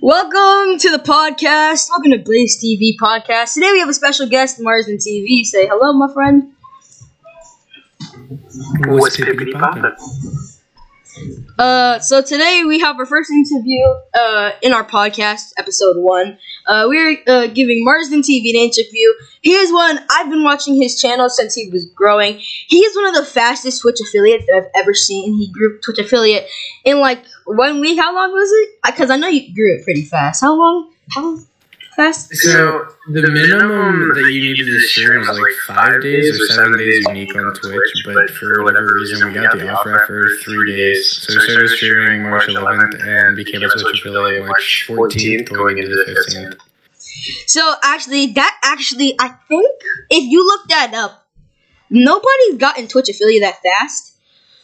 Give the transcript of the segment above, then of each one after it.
Welcome to the podcast. Welcome to BlazeTV Podcast. Today we have a special guest, MarsdenTV. Say hello, my friend. What's pippity poppin'? So today we have our first interview in our podcast, episode 1. We're giving MarsdenTV an interview. He is one, I've been watching his channel since he was growing. He is one of the fastest Twitch affiliates that I've ever seen. He grew Twitch affiliate in like 1 week. How long was it? Because I know you grew it pretty fast. How long? How fast? So the minimum that you needed to stream was like 5 days or 7 days unique on Twitch, but for whatever reason we got the offer after 3 days. So we started streaming March 11th and became a Twitch affiliate March 14th going into the 15th. So I think if you look that up, nobody's gotten Twitch affiliate that fast.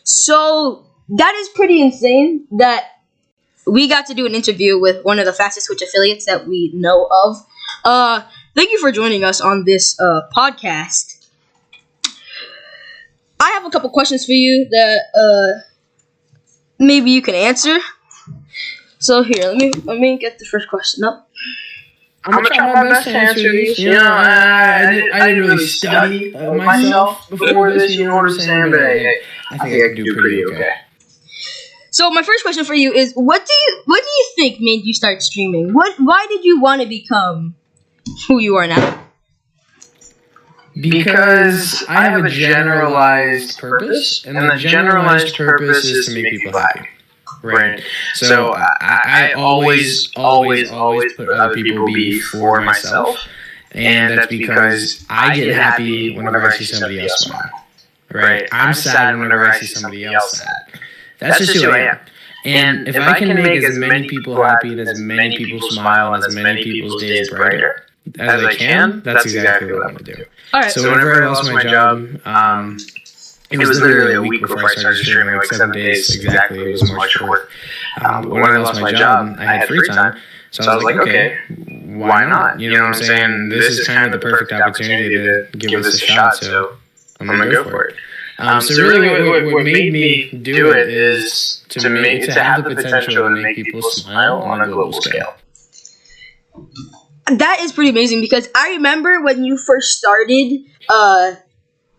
So that is pretty insane that we got to do an interview with one of the fastest Twitch affiliates that we know of. Thank you for joining us on this podcast. I have a couple questions for you that maybe you can answer. So here, let me get the first question up. I'm gonna try my best to answer these. You know, I didn't really study myself before this, you know what I'm saying? But I think I can do pretty okay. So my first question for you is, what do you think made you start streaming? Why did you want to become who you are now? Because I have a generalized purpose, and the generalized purpose is to make people happy. Right. So I always put other people before myself, and that's because I get happy whenever I see somebody else smile. Right. I'm sad whenever I see somebody else sad. That's just who I am. And if I can make as many people happy and as many people smile and as many people's days brighter as I can, that's exactly what I'm going to do. All right. So whenever I lost my job, it was literally a week before I started streaming, like 7 days exactly. It was March 4th. When I lost my job, I had free time. So I was like, okay, why not? You know what I'm saying? This is kind of the perfect opportunity to give this a shot, so I'm going to go for it. So really what made me do it is to have the potential to make people smile on a global scale. That is pretty amazing because I remember when you first started,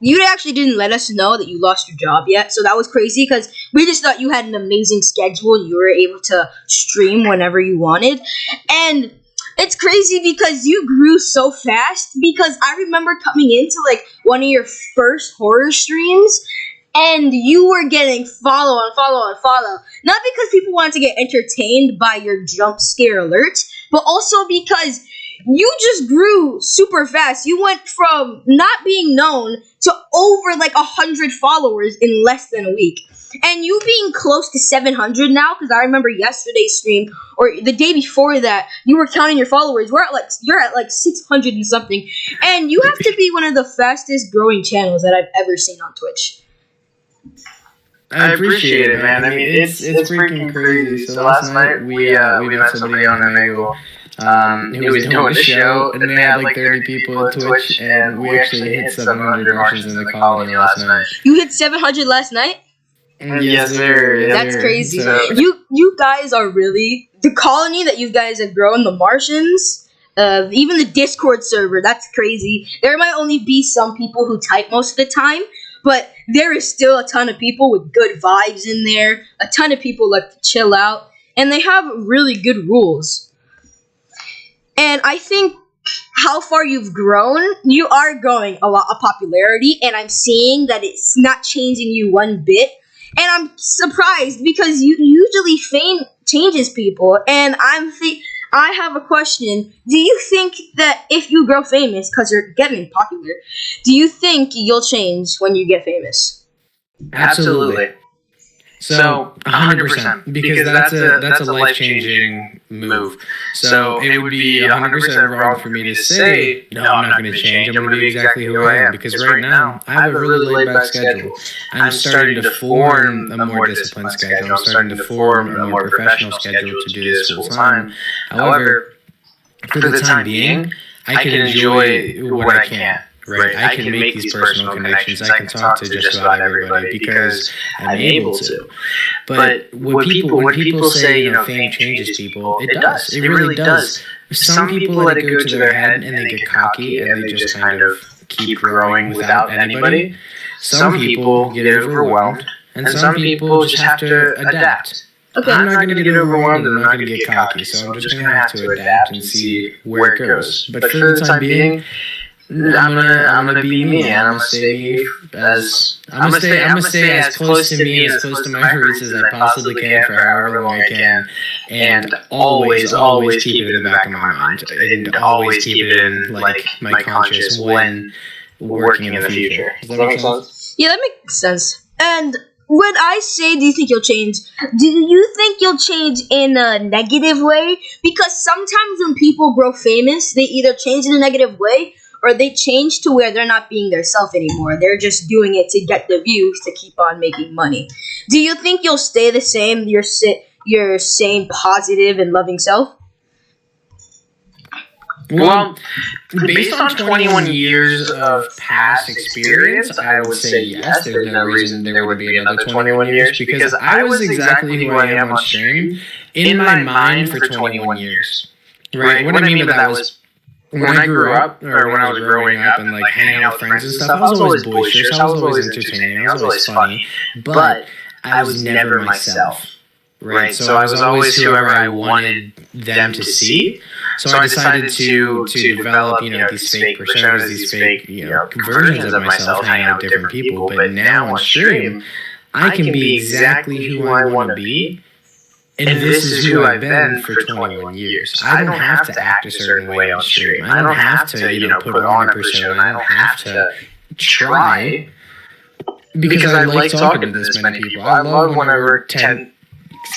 you actually didn't let us know that you lost your job yet, so that was crazy because we just thought you had an amazing schedule and you were able to stream whenever you wanted. And it's crazy because you grew so fast because I remember coming into like one of your first horror streams and you were getting follow on follow on follow. Not because people wanted to get entertained by your jump scare alerts, but also because you just grew super fast. You went from not being known to over like 100 followers in less than a week. And you being close to 700 now, because I remember yesterday's stream, or the day before that, you were counting your followers. You're at like 600 and something. And you have to be one of the fastest growing channels that I've ever seen on Twitch. I appreciate it, man. I mean, it's freaking crazy. So last night, we met somebody on Omegle. He was doing a show, and they had like 30 people on Twitch, and we actually hit 700 watches in the colony last night. You hit 700 last night? Yes, sir. That's crazy. So, you guys are really the colony that you guys have grown. The Martians, even the Discord server. That's crazy. There might only be some people who type most of the time, but there is still a ton of people with good vibes in there. A ton of people like to chill out, and they have really good rules. And I think how far you've grown, you are growing a lot of popularity, and I'm seeing that it's not changing you one bit. And I'm surprised because usually fame changes people. And I have a question. Do you think that if you grow famous because you're getting popular, do you think you'll change when you get famous? Absolutely. So 100%, because that's a life-changing move. So it would be 100% wrong for me to say, no, I'm not going to change. I'm going to be exactly who I am. Because right now, I have a really laid-back schedule. I'm starting to form a more disciplined schedule. I'm starting to form a more professional schedule to do this full-time. However, for the time being, I can enjoy what I can. right? I can make these personal connections. I can talk to just about everybody because I'm able to. But when people say, fame changes people, it does. It really does. Some people let it go to their head and they get cocky and they just kind of keep growing without anybody. Some people get overwhelmed, and some people just have to adapt. Okay. I'm not going to get overwhelmed and I'm not going to get cocky, so I'm just going to have to adapt and see where it goes. But for the time being, I'm gonna be me, and I'm gonna stay as close to me, as close to my roots as I possibly can for however long I can, and always keep it in the back of my mind, and always keep it in like my conscious when working in the future. Does that make sense? Yeah, that makes sense. And when I say, do you think you'll change? Do you think you'll change in a negative way? Because sometimes when people grow famous, they either change in a negative way, or they change to where they're not being their self anymore. They're just doing it to get the views to keep on making money. Do you think you'll stay the same, your same positive and loving self? Well, based on 21 years of past experience, I would say yes. There's no reason there would be another 21 years because I was exactly who I am on stream in my mind for 21 years. Right? What I mean by that was, when I grew up, or when I was growing up and like hanging out with friends and stuff, I was always boisterous, I was always entertaining, I was always funny, but I was never myself, right? So I was always whoever I wanted them to see. So I decided to develop, these fake personas, these fake, versions of myself hanging out with different people. But now on stream, I can be exactly who I want to be. And this is who I've been for 21 years. I don't have to act a certain way on stream. I don't have to, put on a persona. I don't have to try because I like talking to this many people. I love whenever 10,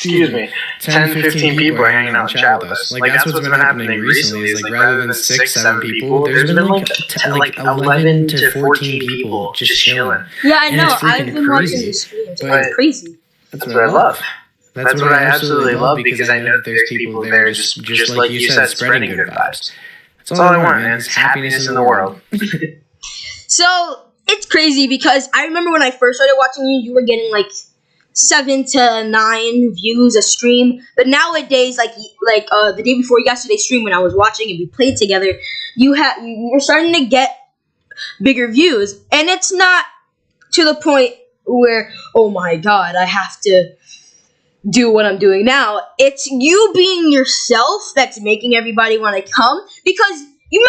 15 people are hanging out and chat with us. Like, that's what's been happening recently is, like, rather than 6, 7 people, there's been, like 11 to 14 people just chilling. Yeah, I know. I've been watching the streams. It's crazy. That's what I love. That's what I absolutely love because I know that there's people there just like you said, spreading good vibes. That's all I want, man. It's happiness in the world. So, it's crazy because I remember when I first started watching you, you were getting like 7 to 9 views a stream. But nowadays, like the day before yesterday's stream when I was watching and we played together, you're starting to get bigger views. And it's not to the point where, oh my god, I have to do what I'm doing now. It's you being yourself that's making everybody want to come because you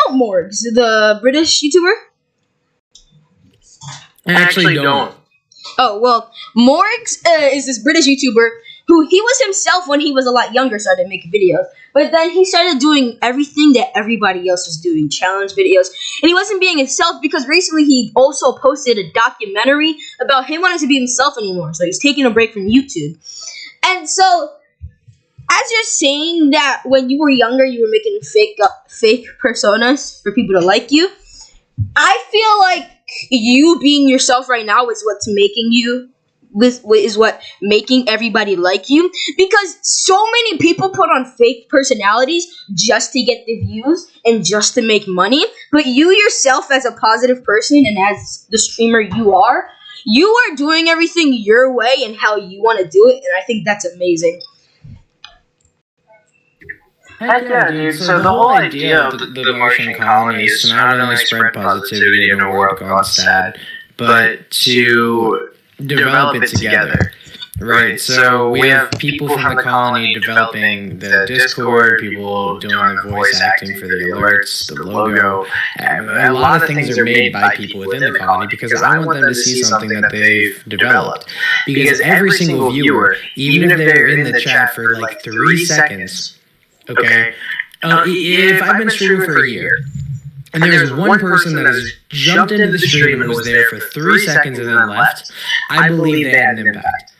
know Morgs, the British YouTuber. I actually don't. Oh well, Morgs is this British YouTuber who he was himself when he was a lot younger, started making videos, but then he started doing everything that everybody else was doing, challenge videos, and he wasn't being himself because recently he also posted a documentary about him wanting to be himself anymore, so he's taking a break from YouTube. And so, as you're saying that when you were younger, you were making fake personas for people to like you, I feel like you being yourself right now is what's making you, is what making everybody like you. Because so many people put on fake personalities just to get the views and just to make money. But you yourself as a positive person and as the streamer you are doing everything your way and how you want to do it, and I think that's amazing. Heck yeah, dude. So the whole idea of the Martian colony is to not only spread positivity in a world gone sad, but to develop it together. Right, so we have people from the colony developing the Discord, people doing the voice acting for the alerts, the logo. A lot of things are made by people within the colony because I want them to see something that they've developed. Because every single viewer, even if they're in the chat for like 3 seconds, okay, if I've been streaming for a year, and there's one person that has jumped into the stream and was there for 3 seconds and then left, I believe they had an impact.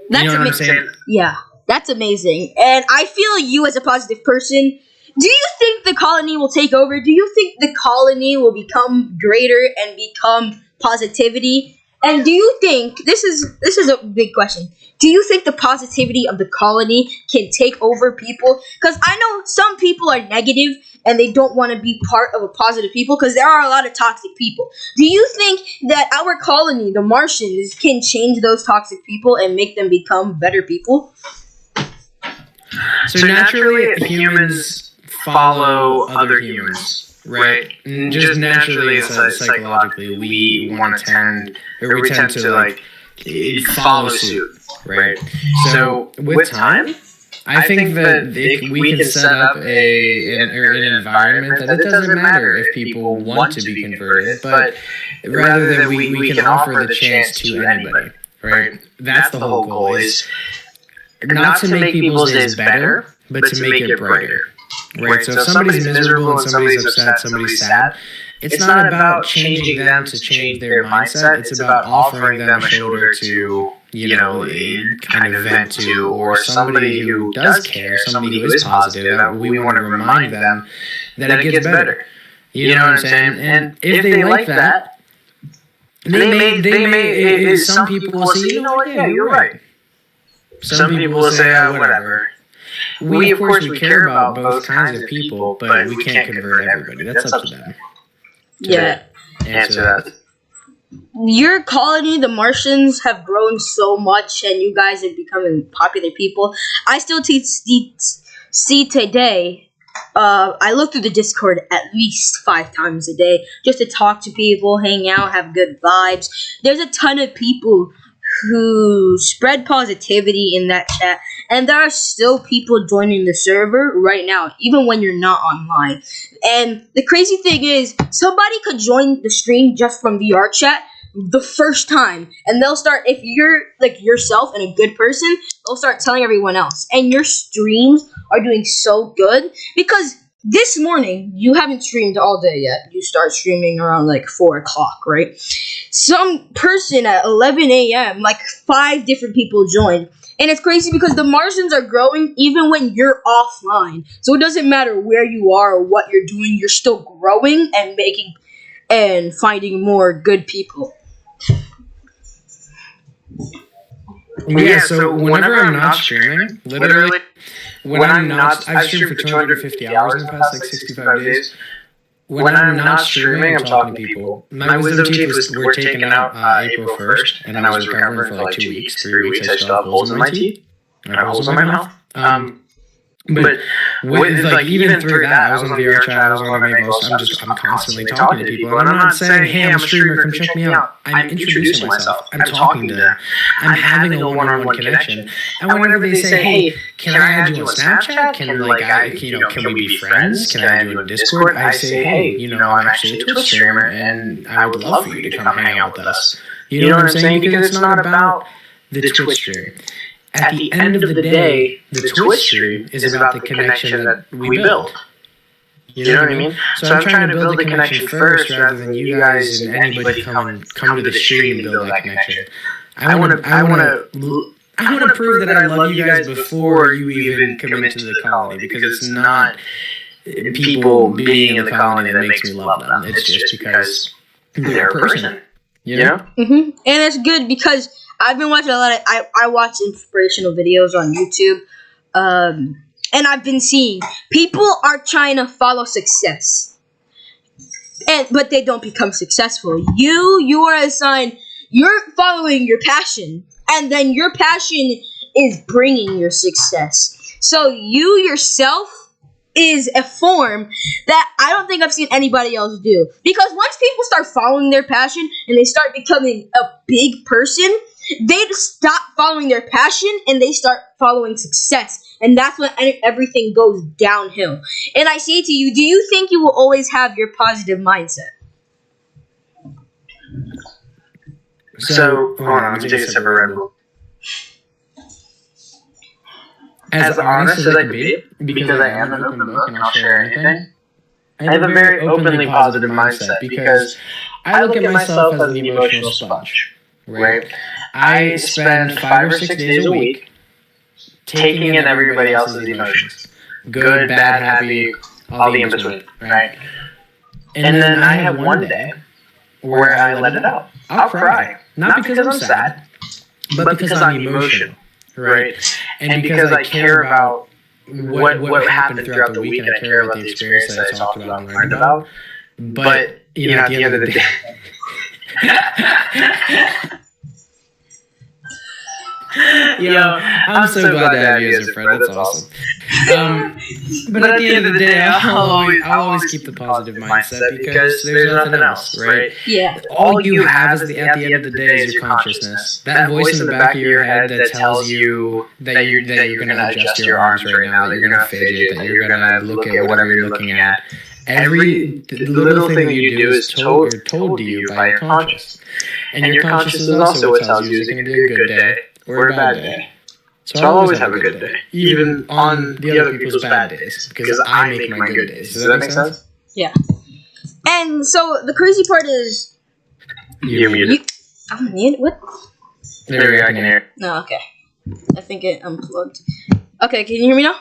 That's amazing. Yeah, that's amazing. And I feel you as a positive person. Do you think the colony will take over? Do you think the colony will become greater and become positivity And do you think this is a big question? Do you think the positivity of the colony can take over people? Because I know some people are negative and they don't want to be part of a positive people because there are a lot of toxic people. Do you think that our colony, the Martians, can change those toxic people and make them become better people? So naturally, humans follow other humans. Right. Just naturally, psychologically, we tend to like follow suit. Right. So with time, I think that if we can set up an environment that it doesn't matter if people want to be converted, but rather that we can offer the chance to anybody. Right. That's the whole goal, is not to make people's days better, but to make it brighter. Right, so if somebody's miserable and somebody's upset, somebody's sad, it's not about changing them to change their mindset. It's about offering them a shoulder to, kind of vent to, or somebody who does care, somebody who is positive. That we want to remind them that it gets better. You know what I'm saying? And if they like that, they may. Some people will say, yeah, you're right. Some people will say, whatever. We of course we care about both kinds of people, but we can't convert everybody. That's up to them. Answer that. Your colony, the Martians, have grown so much, and you guys are becoming popular people. I still see today. I look through the Discord at least 5 times a day just to talk to people, hang out, have good vibes. There's a ton of people who spread positivity in that chat, and there are still people joining the server right now, even when you're not online. And the crazy thing is, somebody could join the stream just from VR chat the first time, and they'll start, if you're like yourself and a good person, they'll start telling everyone else. And your streams are doing so good because this morning, you haven't streamed all day yet. You start streaming around like 4 o'clock, right? Some person at 11 a.m., like 5 different people joined. And it's crazy because the Martians are growing even when you're offline. So it doesn't matter where you are or what you're doing, you're still growing and finding more good people. Yeah, so whenever I'm not streaming, literally, when I'm not, I've streamed for 250 hours in the past, like 65 days. When I'm not streaming, I'm talking to people. My wisdom teeth were taken out April 1st, and I was recovering for like 2 weeks, 3 weeks. I still have holes in my teeth. I have holes in my mouth. But with, even through that, I was on VR chat, I was on Amigos. I'm constantly talking to people, and I'm not saying, "Hey, I'm a streamer, come check me out." I'm introducing myself. I'm talking to them. I'm having a one-on-one connection. And whenever they say, "Hey, can I add you on Snapchat? Can we be friends? Can I add you on Discord?" I say, "Hey, I'm actually a Twitch streamer, and I would love for you to come hang out with us." You know what I'm saying? Because it's not about the Twitch stream. At the end of the day, the Twitch stream is about the connection that we build. You know what I mean? So I'm trying to build the connection first, rather than you guys and anybody come to the stream and build that connection. I want to prove that I love you guys before you even come into the colony, because it's not people being in the colony that makes me love them. It's just because they're a person. You know? Mm-hmm. And it's good because I've been watching a lot of. I watch inspirational videos on YouTube, and I've been seeing people are trying to follow success, but they don't become successful. You are assigned. You're following your passion, and then your passion is bringing your success. So you yourself is a form that I don't think I've seen anybody else do. Because once people start following their passion and they start becoming a big person, they just stop following their passion and they start following success. And that's when everything goes downhill. And I say to you, do you think you will always have your positive mindset? So hold on, let me take a sip of Red Bull. As honest as I can be, because I am an open book and I'll share anything, I have a very openly positive mindset because I look at myself as an emotional sponge, right? I spend 5 or 6 days a week taking in everybody else's emotions. Good, bad, happy, all the in-between, right? And then I have one day where I let it out. I'll cry. Not because I'm sad, but because I'm emotional, right? And because I care about what happened throughout the week, and I care about the experience that I talked about and learned about. But, at the end of the day... Yo, I'm so glad to have you as a friend. That's awesome. But at the end of the day, I'll always keep the positive mindset because there's nothing else, right? Yeah. All you have at the end of the day is your consciousness. That voice in the back of your head that tells you that you're going to adjust your arms right now, that you're going to fidget, that you're going to look at whatever you're looking at. Every little thing that you do is told to you by your conscious. And your conscious is also what tells you is it going to be a good day or a bad day. So I'll always have a good day, even on the other people's bad days, because I make my good days. Does that make sense? Yeah. And so the crazy part is... You're muted. I'm muted? What? There we go, I can hear. No, okay. I think it unplugged. Okay, can you hear me now?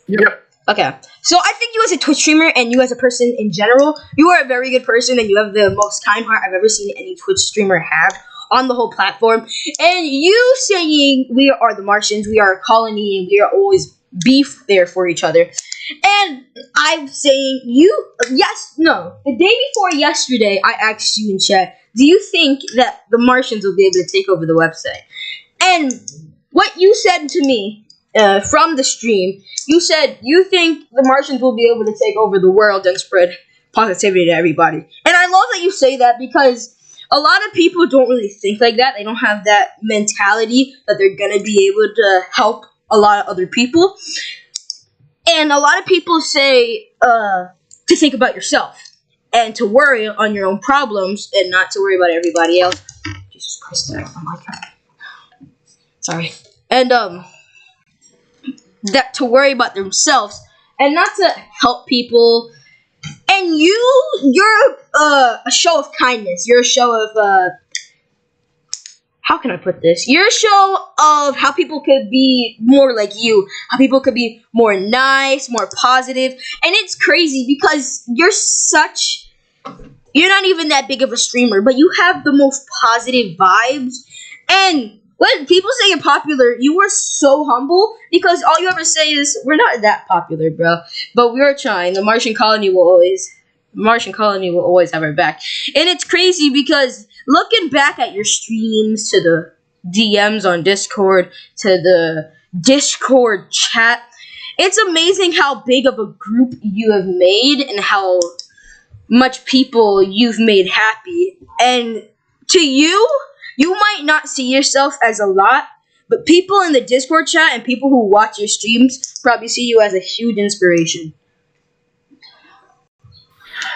Yep. Okay. So I think you as a Twitch streamer and you as a person in general, you are a very good person and you have the most kind heart I've ever seen any Twitch streamer have on the whole platform. And you saying we are the Martians, we are a colony, and we are always beef there for each other. And I'm saying the day before yesterday, I asked you in chat, do you think that the Martians will be able to take over the website? And what you said to me from the stream, you said you think the Martians will be able to take over the world and spread positivity to everybody. And I love that you say that because a lot of people don't really think like that. They don't have that mentality that they're going to be able to help a lot of other people. And a lot of people say to think about yourself and to worry on your own problems and not to worry about everybody else. Jesus Christ, oh my God. Sorry. And that to worry about themselves and not to help people. And you're a show of kindness. You're a show of how can I put this? You're a show of how people could be more like you. How people could be more nice, more positive. And it's crazy because you're not even that big of a streamer, but you have the most positive vibes. And when people say you're popular, you are so humble because all you ever say is, we're not that popular, bro. But we are trying. The Martian colony will always have our back. And it's crazy because looking back at your streams, to the DMs on Discord, to the Discord chat, it's amazing how big of a group you have made and how much people you've made happy. And to you might not see yourself as a lot, but people in the Discord chat and people who watch your streams probably see you as a huge inspiration.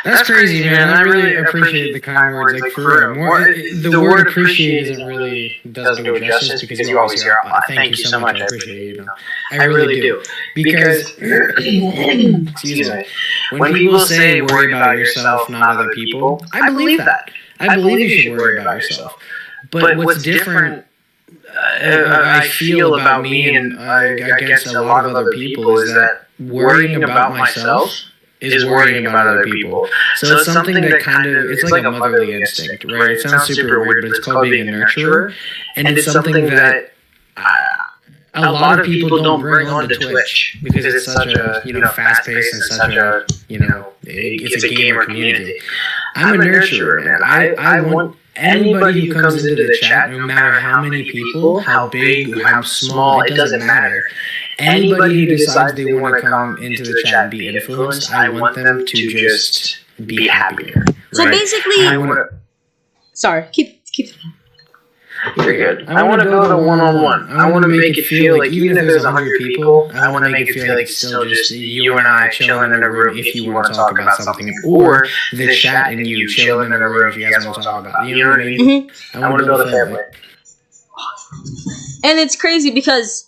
That's crazy, man. I really appreciate the kind words. Like, for real. The word appreciate doesn't do it justice because you always hear, thank you so much, I appreciate you. I really do. Because, excuse me, when people say worry about yourself, not other people, I believe that. I believe you should worry about yourself. But what's different, I feel about me and against a lot of other people is that worrying about myself is worrying about other people. So it's something that it's like a motherly instinct, right? It sounds super weird, but it's called being a nurturer. And it's something that a lot of people don't bring onto Twitch because it's such a, fast-paced and such a, it's a gamer community. I'm a nurturer, man. I want anybody who comes into the chat, no matter how many people, how big, how small, it doesn't matter. Anybody who decides they want to come into the chat and be influenced, I want them to just be happier. So basically, sorry, keep. You're good. I want to build a one-on-one. I want to make it feel like even if there's 100 people, I want to make it feel like it's still just you and I chilling in a room if you want to talk about something, or the chat and you chilling in a room if you guys want to talk about it. You know what I mean? Mm-hmm. I want to build a family. And it's crazy because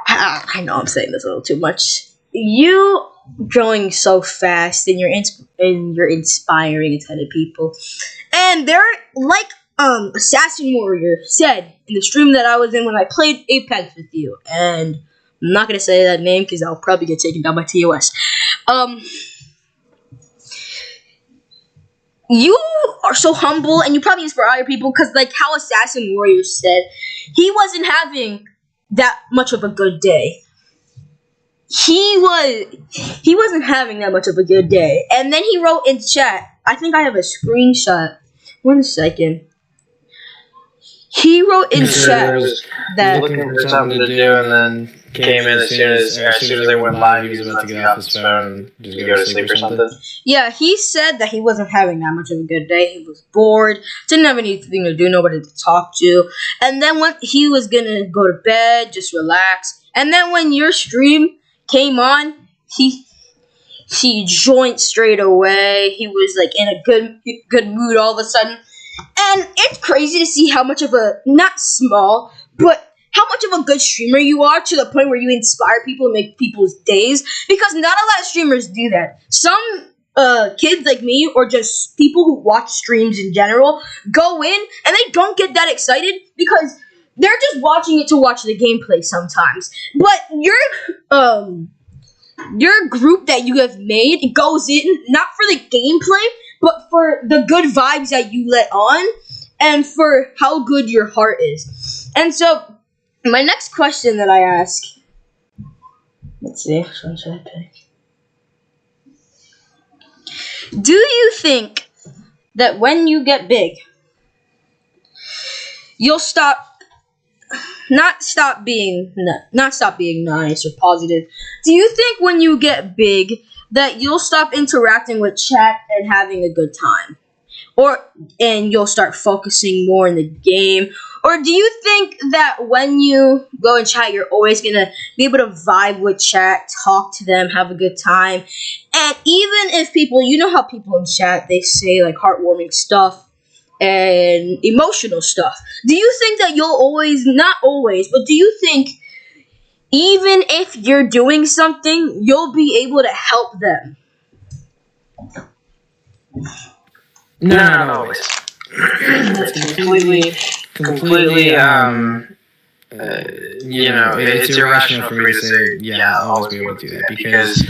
I know I'm saying this a little too much. You growing so fast and you're inspiring a ton of people. And they're like Assassin Warrior said in the stream that I was in when I played Apex with you. And I'm not going to say that name because I'll probably get taken down by TOS. you are so humble and you probably inspire other people because, like how Assassin Warrior said, he wasn't having that much of a good day. He wasn't having that much of a good day. And then he wrote in chat, I think I have a screenshot. 1 second. He wrote in chat that looking for something to do and then came in as soon as they went live, he was about to get off his phone and just go to sleep or something. Yeah, he said that he wasn't having that much of a good day. He was bored, didn't have anything to do, nobody to talk to. And then when he was gonna go to bed, just relax. And then when your stream came on, he joined straight away. He was like in a good mood all of a sudden. And it's crazy to see how much of a, not small, but how much of a good streamer you are to the point where you inspire people and make people's days. Because not a lot of streamers do that. Some kids like me, or just people who watch streams in general, go in and they don't get that excited because they're just watching it to watch the gameplay sometimes. But your group that you have made goes in not for the gameplay, but for the good vibes that you let on and for how good your heart is. And so, my next question that I ask, let's see, which one should I pick? Do you think that when you get big, you'll not stop being nice or positive? Do you think when you get big that you'll stop interacting with chat and having a good time? And you'll start focusing more in the game? Or do you think that when you go and chat, you're always going to be able to vibe with chat, talk to them, have a good time? And even if people, you know how people in chat, they say like heartwarming stuff and emotional stuff. Do you think that you'll always, not always, but do you think even if you're doing something, you'll be able to help them? No, not always. It's completely, it's irrational for me to say, yeah, I'll always be able to do that. Because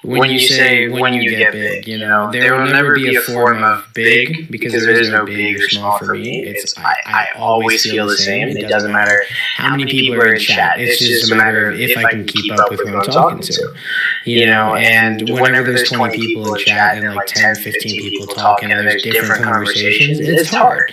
when you say when you get big, there will never be a form of big, because there is no big or small for me. It's I always feel the same. It doesn't matter how many people are in chat. It's just a matter of if I can keep up with who I'm talking to. And whenever there's 20 people in chat and like 10, 15 people talking and there's different conversations, it's hard.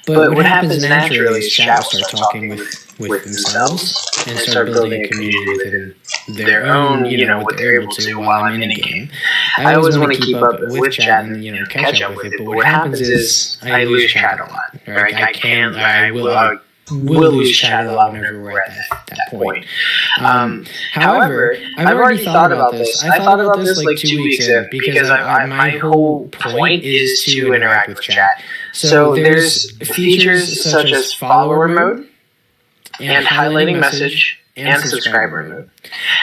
But what happens naturally is chat will start talking with themselves and start building a community within their own, what they're able to while I'm in a game. I always want to keep up with chat and, catch up with it, but what happens is I lose chat a lot. Right? I will lose chat a lot whenever we're at that point. However, I've already thought about this. I thought about this like 2 weeks in, because my whole point is to interact with chat. So there's features such as follower mode and highlighting message and subscriber mode.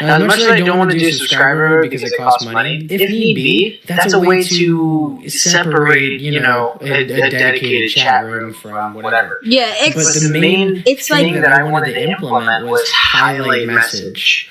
Now, as much as I don't want to do subscriber mode because it costs money, if need be, that's a way to separate, a dedicated chat room from whatever. Yeah, but the main thing that I wanted to implement was highlight message.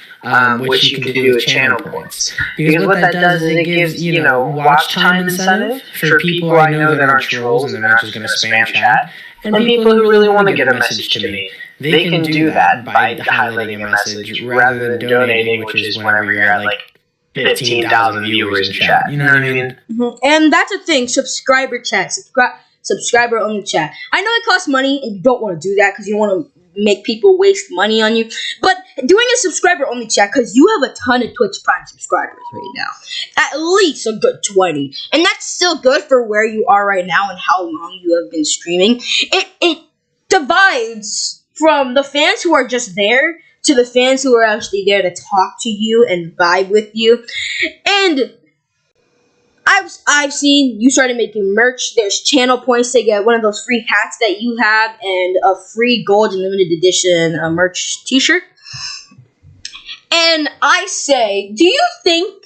Which you can do with channel points. Because what that does is it gives, watch time incentive for people I know that aren't trolls and they're not just going to spam chat. And people who really want to get a message to me, they can do that by highlighting a message rather than donating, which is whenever you're at like 15,000 viewers in chat. You know what I mean? Mm-hmm. And that's the thing, subscriber chat, subscriber only chat. I know it costs money and you don't want to do that because you don't want to make people waste money on you, but doing a subscriber only chat, because you have a ton of Twitch Prime subscribers right now, at least a good 20, and that's still good for where you are right now and how long you have been streaming. It divides from the fans who are just there to the fans who are actually there to talk to you and vibe with you. And I've seen you started making merch. There's channel points to get one of those free hats that you have and a free gold and limited edition merch t-shirt. And I say, do you think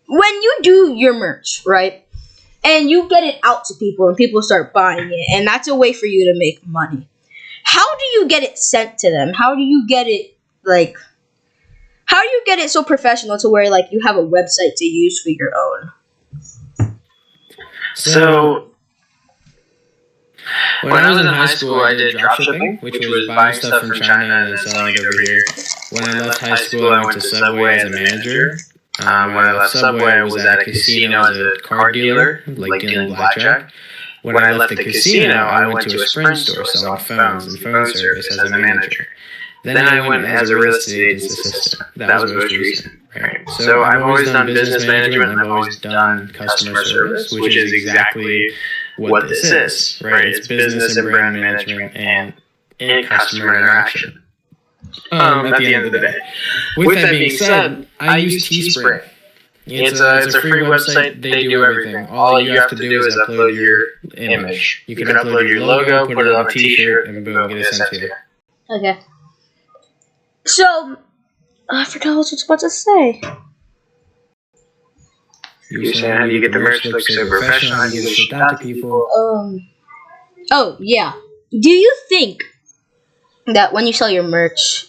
when you do your merch, right, and you get it out to people and people start buying it, and that's a way for you to make money, how do you get it sent to them? How do you get it so professional to where like you have a website to use for your own? So when I was in high school, I did dropshipping, which was buying stuff from China and then selling it over here. When I left high school, I went to Subway as a manager. When I left Subway, I was at a casino as a card dealer, like dealing blackjack. When I left the casino, I went to a Sprint store selling phones and phone service as a manager. Then I went as a real estate agent's assistant. That was most recent. Right? So I've always done business management and I've always done customer service, which is exactly what this is. Right? It's business and brand management and customer interaction. At the end of the day. With that being said, I use Teespring. It's a free website. They do everything. All you have to do is upload your image. You can upload your logo, put it on a t-shirt, and boom, get it sent to you. Okay. So, I forgot what I was about to say. You were saying how do you get the merch look so professional? How do you get it shipped out to people? Oh, yeah. Do you think that when you sell your merch,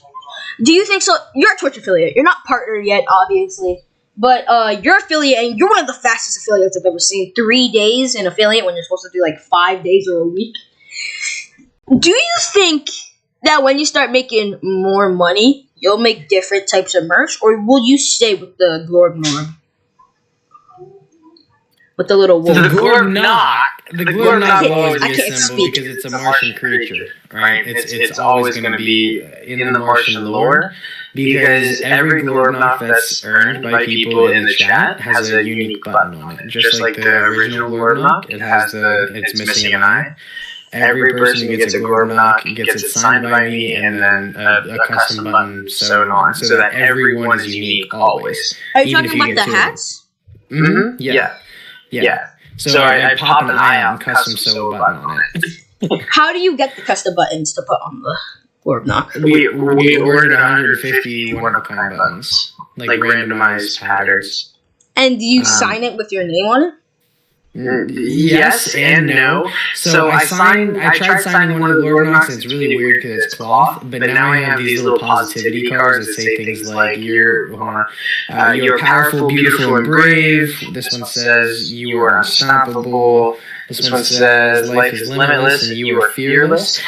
do you think so? You're a Twitch affiliate. You're not partnered yet, obviously. But you're affiliate, and you're one of the fastest affiliates I've ever seen. 3 days in affiliate when you're supposed to do like 5 days or a week. Do you think that when you start making more money, you'll make different types of merch, or will you stay with the Glorb norm? With the little wolf. The Glorb knot. The Glorb knot will always I be can't a symbol speak. because it's a Martian creature, right? It's always going to be in the Martian lore because every Glorb knot that's earned by people in the chat has a unique button on it. Just like the original Glorb knot, it's missing an eye. Every person who gets a Glorb knot gets it signed by me and then a custom button sewn on so that everyone is unique always. Are you talking about the hats? Mm-hmm. Yeah. So I pop an eye on custom sew button on it. How do you get the custom buttons to put on the Glorb knot? We ordered 150 one-of-a-kind buttons, like randomized patterns. And do you sign it with your name on it? Yes and no. So I tried signing one of the Glorb knots, and it's really weird because it's cloth. But now I have these little positivity cards that say things like you're powerful, beautiful, and brave. This one says you are unstoppable. This one says life is limitless and you are fearless.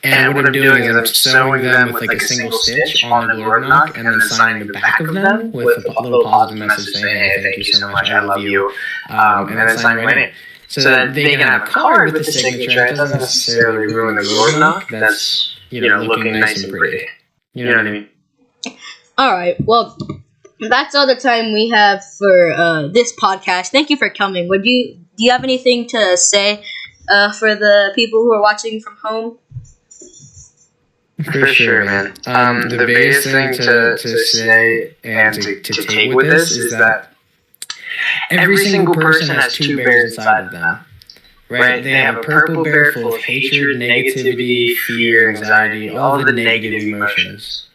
And what I'm doing is I'm sewing them with like a single stitch on the Glorb knot and then signing the back of them with a little positive message saying, hey, thank you so much, I love you, and then signing my name. So that they can have a card with the signature. It doesn't necessarily ruin the Glorb knot. That's, looking nice and pretty. You know what I mean? Alright, well, that's all the time we have for this podcast. Thank you for coming. Do you have anything to say for the people who are watching from home? For sure, man. The biggest thing to say and to take with this is that every single person has two bears inside of them, right? They have a purple bear full of hatred, negativity, fear, anxiety, all of the negative emotions.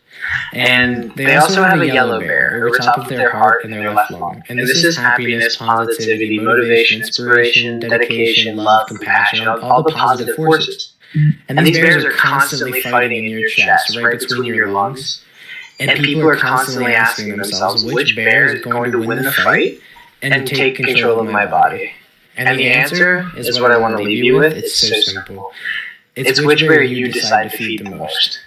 And they also have a yellow bear over top of their heart and their left lung. And this is happiness, positivity, motivation, inspiration, dedication, love, compassion, all the positive forces. And these bears are constantly fighting in your chest, right between your lungs. And people are constantly asking themselves, which bear is going to win the fight and take control of my body? And the answer is what I want to leave you with. It's so simple. It's which bear you decide to feed the most.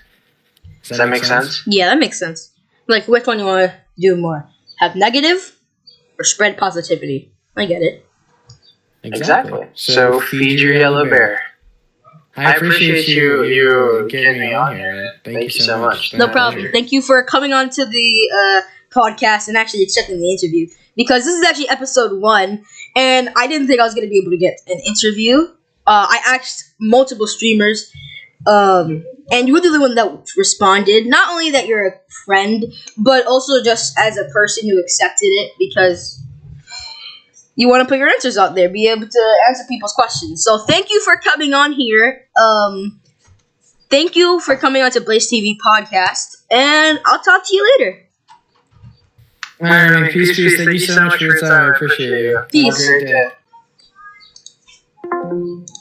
Does that make sense? Yeah, that makes sense. Like, which one you want to do more? Have negative or spread positivity? I get it. Exactly. So feed your yellow bear. I appreciate you getting me on here, man. Thank you so much. No problem. Thank you for coming on to the podcast and actually accepting the interview. Because this is actually episode 1, and I didn't think I was going to be able to get an interview. I asked multiple streamers, and you were the only one that responded. Not only that you're a friend, but also just as a person who accepted it because you want to put your answers out there, be able to answer people's questions. So thank you for coming on here. Thank you for coming on to BlazeTV Podcast, and I'll talk to you later. All right, peace. Thank you so much for your time. I appreciate you. Peace. Have a great day.